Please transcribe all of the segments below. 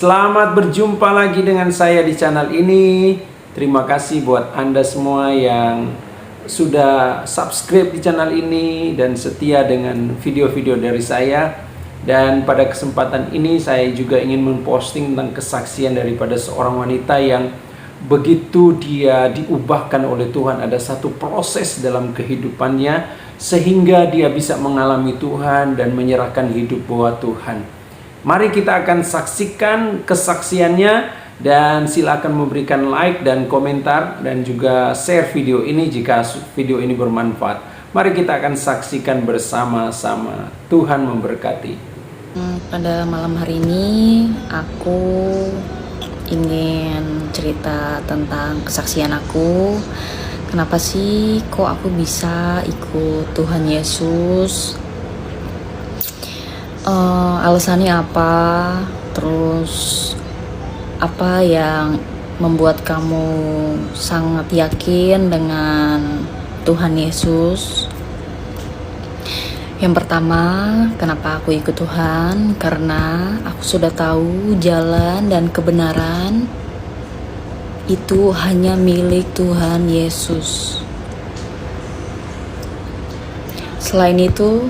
Selamat berjumpa lagi dengan saya di channel ini. Terima kasih buat Anda semua yang sudah subscribe di channel ini dan setia dengan video-video dari saya. Dan pada kesempatan ini saya juga ingin memposting tentang kesaksian daripada seorang wanita yang begitu dia diubahkan oleh Tuhan. Ada satu proses dalam kehidupannya sehingga dia bisa mengalami Tuhan dan menyerahkan hidup buat Tuhan. Mari kita akan saksikan kesaksiannya dan silakan memberikan like dan komentar dan juga share video ini jika video ini bermanfaat. Mari kita akan saksikan bersama-sama. Tuhan memberkati. Pada malam hari ini aku ingin cerita tentang kesaksian aku. Kenapa sih kok aku bisa ikut Tuhan Yesus? Alasannya apa? Terus apa yang membuat kamu sangat yakin dengan Tuhan Yesus? Yang pertama, kenapa aku ikut Tuhan? Karena aku sudah tahu jalan dan kebenaran itu hanya milik Tuhan Yesus. Selain itu,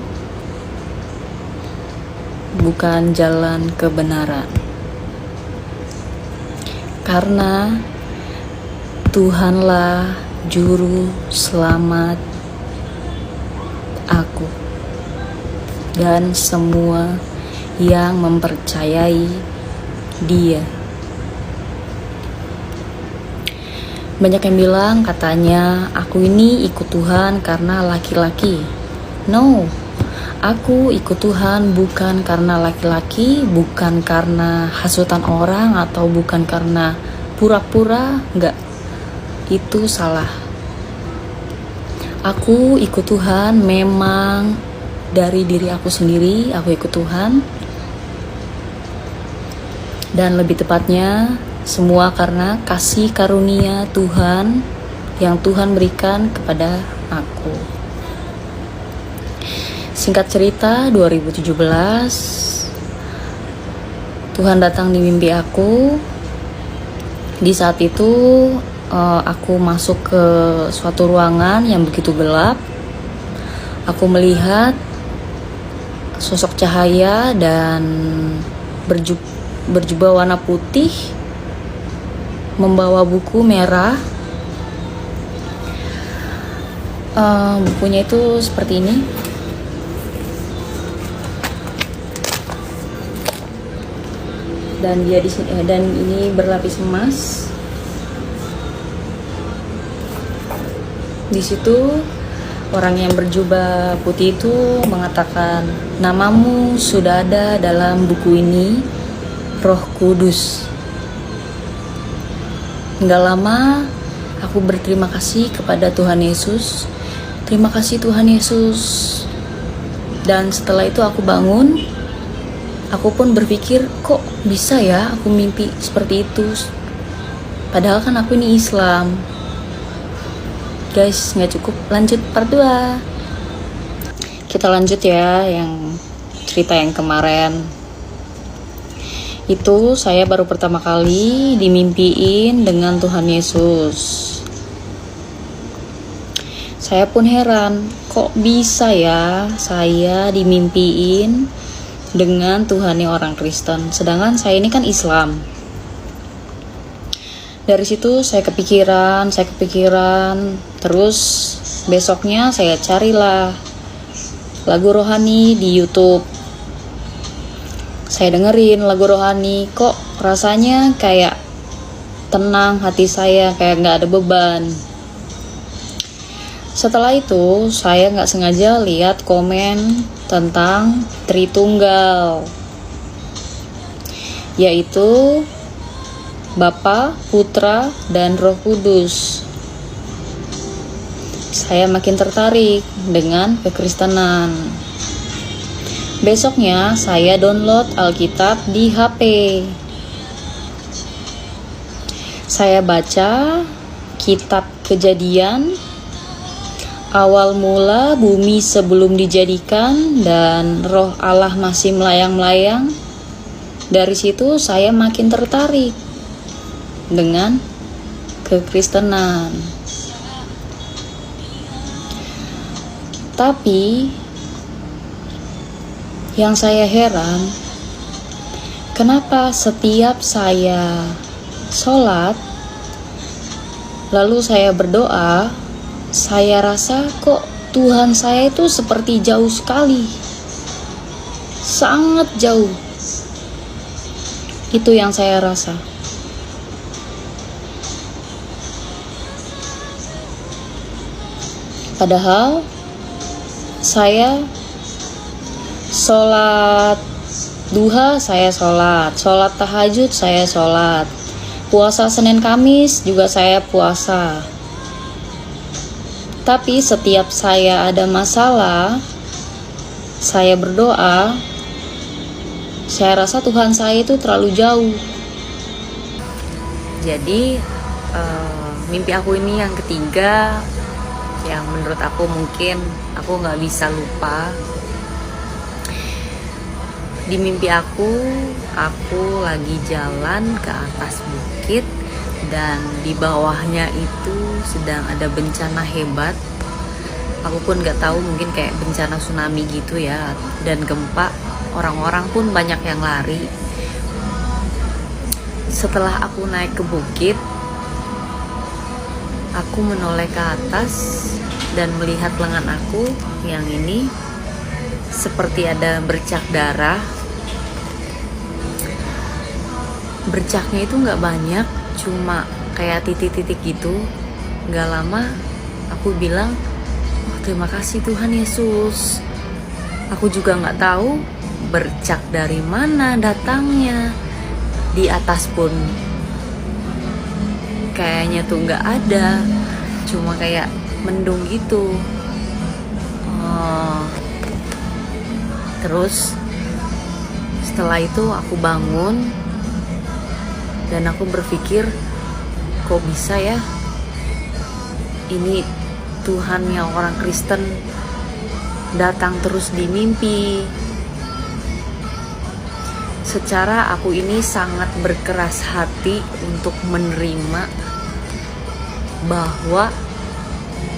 bukan jalan kebenaran. Karena Tuhanlah juru selamat aku dan semua yang mempercayai Dia. Banyak yang bilang katanya aku ini ikut Tuhan karena laki-laki. No, aku ikut Tuhan bukan karena laki-laki, bukan karena hasutan orang, atau bukan karena pura-pura. Enggak, itu salah. Aku ikut Tuhan memang dari diri aku sendiri. Aku ikut Tuhan, dan lebih tepatnya semua karena kasih karunia Tuhan yang Tuhan berikan kepada aku. Singkat cerita, 2017 Tuhan datang di mimpi aku. Di saat itu aku masuk ke suatu ruangan yang begitu gelap. Aku melihat sosok cahaya dan berjubah warna putih, membawa buku merah. Bukunya itu seperti ini. Dan dia di sini, dan ini berlapis emas. Di situ orang yang berjubah putih itu mengatakan, namamu sudah ada dalam buku ini, Roh Kudus. Nggak lama aku berterima kasih kepada Tuhan Yesus. Terima kasih Tuhan Yesus. Dan setelah itu aku bangun. Aku pun berpikir, kok bisa ya aku mimpi seperti itu? Padahal kan aku ini Islam. Guys, nggak cukup, lanjut part 2. Kita lanjut ya, yang cerita yang kemarin. Itu saya baru pertama kali dimimpiin dengan Tuhan Yesus. Saya pun heran, kok bisa ya saya dimimpiin dengan Tuhannya orang Kristen, sedangkan saya ini kan Islam. Dari situ saya kepikiran, terus besoknya saya carilah lagu rohani di YouTube. Saya dengerin lagu rohani, kok rasanya kayak tenang hati saya, kayak gak ada beban. Setelah itu saya gak sengaja lihat komen tentang Tritunggal, yaitu Bapa, Putra, dan Roh Kudus. Saya makin tertarik dengan kekristenan. Besoknya saya download Alkitab di HP. Saya baca kitab Kejadian, awal mula bumi sebelum dijadikan dan roh Allah masih melayang-layang. Dari situ saya makin tertarik dengan kekristenan. Tapi yang saya heran, kenapa setiap saya sholat, lalu saya berdoa, saya rasa kok Tuhan saya itu seperti jauh sekali, sangat jauh. Itu yang saya rasa. Padahal saya sholat duha, saya sholat tahajud, saya sholat, puasa Senin Kamis juga saya puasa. Tapi setiap saya ada masalah, saya berdoa, saya rasa Tuhan saya itu terlalu jauh. Jadi mimpi aku ini yang ketiga, yang menurut aku mungkin aku nggak bisa lupa. Di mimpi aku lagi jalan ke atas bukit dan di bawahnya itu sedang ada bencana hebat. Aku pun nggak tahu, mungkin kayak bencana tsunami gitu ya, dan gempa. Orang-orang pun banyak yang lari. Setelah aku naik ke bukit, aku menoleh ke atas dan melihat lengan aku yang ini seperti ada bercak darah. Bercaknya itu nggak banyak, cuma kayak titik-titik gitu. Nggak lama aku bilang, oh, terima kasih Tuhan Yesus. Aku juga nggak tahu bercak dari mana datangnya. Di atas pun kayaknya tuh nggak ada, cuma kayak mendung gitu. Terus setelah itu aku bangun dan aku berpikir, kok bisa ya ini Tuhan yang orang Kristen datang terus di mimpi. Secara aku ini sangat berkeras hati untuk menerima bahwa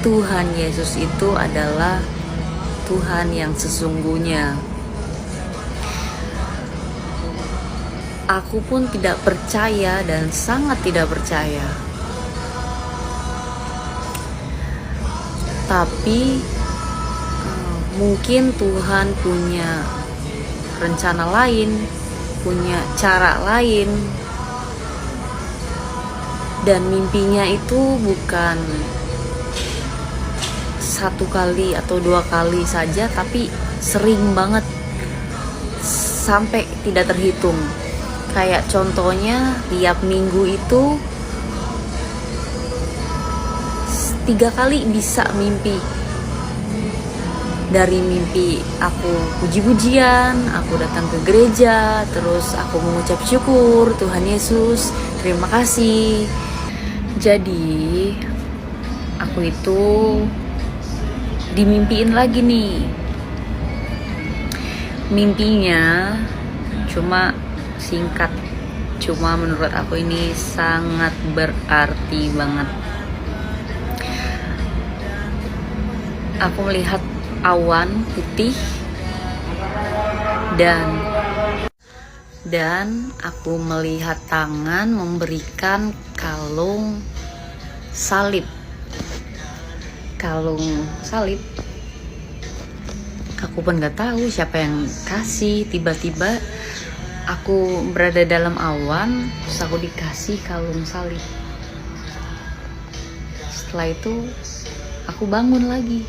Tuhan Yesus itu adalah Tuhan yang sesungguhnya. Aku pun tidak percaya dan sangat tidak percaya. Tapi mungkin Tuhan punya rencana lain, punya cara lain, dan mimpinya itu bukan satu kali atau dua kali saja, tapi sering banget sampai tidak terhitung. Kayak contohnya tiap minggu itu 3 kali bisa mimpi. Dari mimpi aku puji-pujian, aku datang ke gereja, terus aku mengucap syukur, Tuhan Yesus, terima kasih. Jadi aku itu dimimpiin lagi nih. Mimpinya cuma singkat, cuma menurut aku ini sangat berarti banget. Aku melihat awan putih dan aku melihat tangan memberikan kalung salib. Aku pun gak tahu siapa yang kasih. Tiba-tiba aku berada dalam awan, terus aku dikasih kalung salib. Setelah itu aku bangun lagi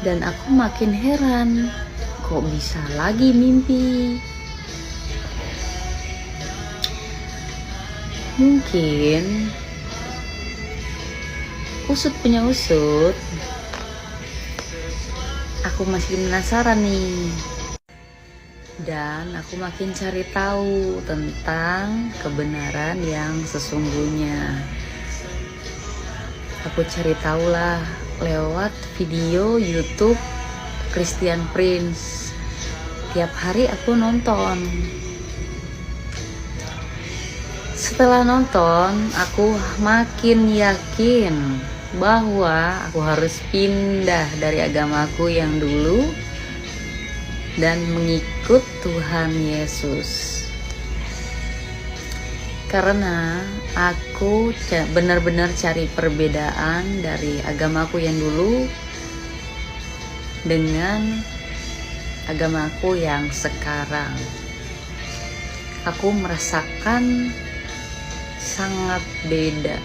dan aku makin heran, kok bisa lagi mimpi. Mungkin usut punya usut, aku masih penasaran nih. Dan aku makin cari tahu tentang kebenaran yang sesungguhnya. Aku cari tahu lah lewat video YouTube Christian Prince. tiap hari aku nonton. Setelah nonton, aku makin yakin bahwa aku harus pindah dari agamaku yang dulu dan mengikut Tuhan Yesus. Karena aku benar-benar cari perbedaan dari agamaku yang dulu dengan agamaku yang sekarang. Aku merasakan sangat beda.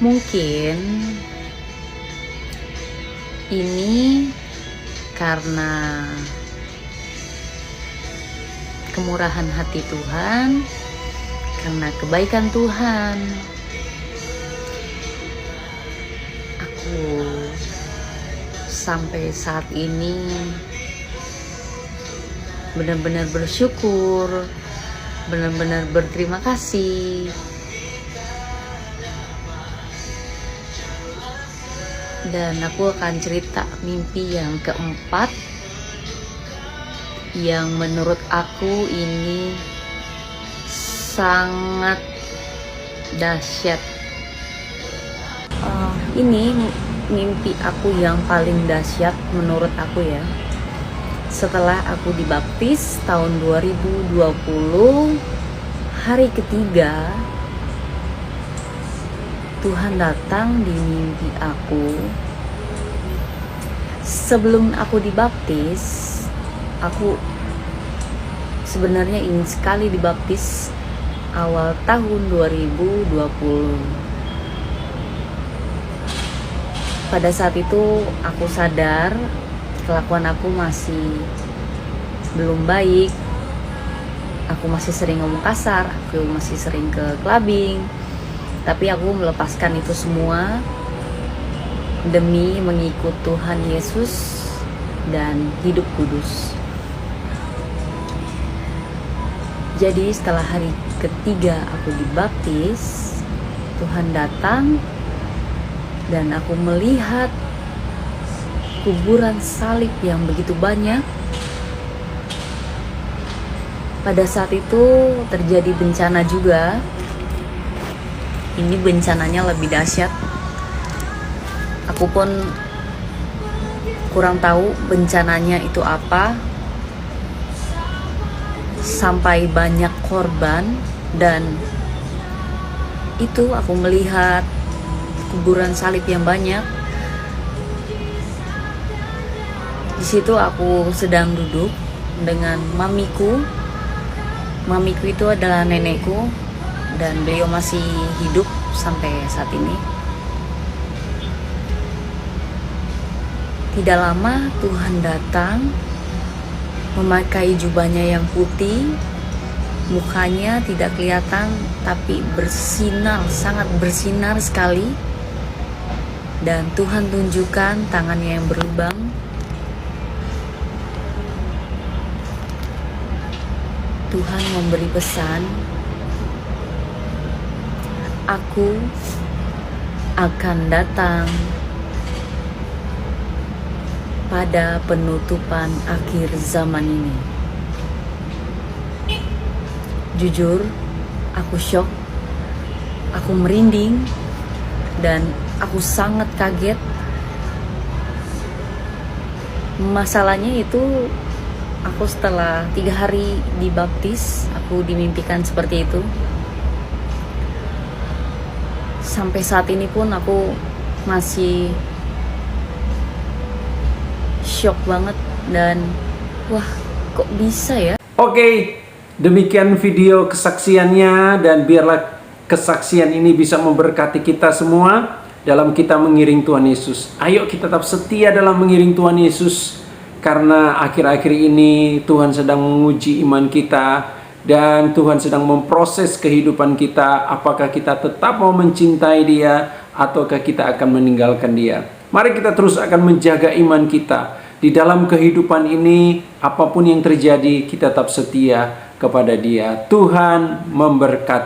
Mungkin ini karena kemurahan hati Tuhan, karena kebaikan Tuhan. Aku sampai saat ini benar-benar bersyukur, benar-benar berterima kasih. Dan aku akan cerita mimpi yang keempat, yang menurut aku ini sangat dahsyat. Ini mimpi aku yang paling dahsyat menurut aku ya. Setelah aku dibaptis tahun 2020, hari ketiga, Tuhan datang di mimpi aku. Sebelum aku dibaptis, aku sebenarnya ingin sekali dibaptis awal tahun 2020. Pada saat itu aku sadar kelakuan aku masih belum baik. Aku masih sering ngomong kasar, aku masih sering ke clubbing. Tapi aku melepaskan itu semua demi mengikut Tuhan Yesus dan hidup kudus. Jadi setelah hari ketiga aku dibaptis, Tuhan datang dan aku melihat kuburan salib yang begitu banyak. Pada saat itu terjadi bencana juga. Ini bencananya lebih dahsyat. Aku pun kurang tahu bencananya itu apa. Sampai banyak korban, dan itu aku melihat kuburan salib yang banyak. Di situ aku sedang duduk dengan mamiku. Mamiku itu adalah nenekku, dan beliau masih hidup sampai saat ini. Tidak lama Tuhan datang, memakai jubahnya yang putih, mukanya tidak kelihatan tapi bersinar, sangat bersinar sekali. Dan Tuhan tunjukkan tangannya yang berlubang. Tuhan memberi pesan, aku akan datang pada penutupan akhir zaman ini. Jujur, aku shock, aku merinding, dan aku sangat kaget. Masalahnya itu, aku setelah 3 hari dibaptis, aku dimimpikan seperti itu. Sampai saat ini pun aku masih shock banget, dan wah, kok bisa ya? Oke, demikian video kesaksiannya, dan biarlah kesaksian ini bisa memberkati kita semua dalam kita mengiring Tuhan Yesus. Ayo kita tetap setia dalam mengiring Tuhan Yesus, karena akhir-akhir ini Tuhan sedang menguji iman kita, dan Tuhan sedang memproses kehidupan kita. Apakah kita tetap mau mencintai Dia, ataukah kita akan meninggalkan Dia? Mari kita terus akan menjaga iman kita. Di dalam kehidupan ini, apapun yang terjadi, kita tetap setia kepada Dia. Tuhan memberkati.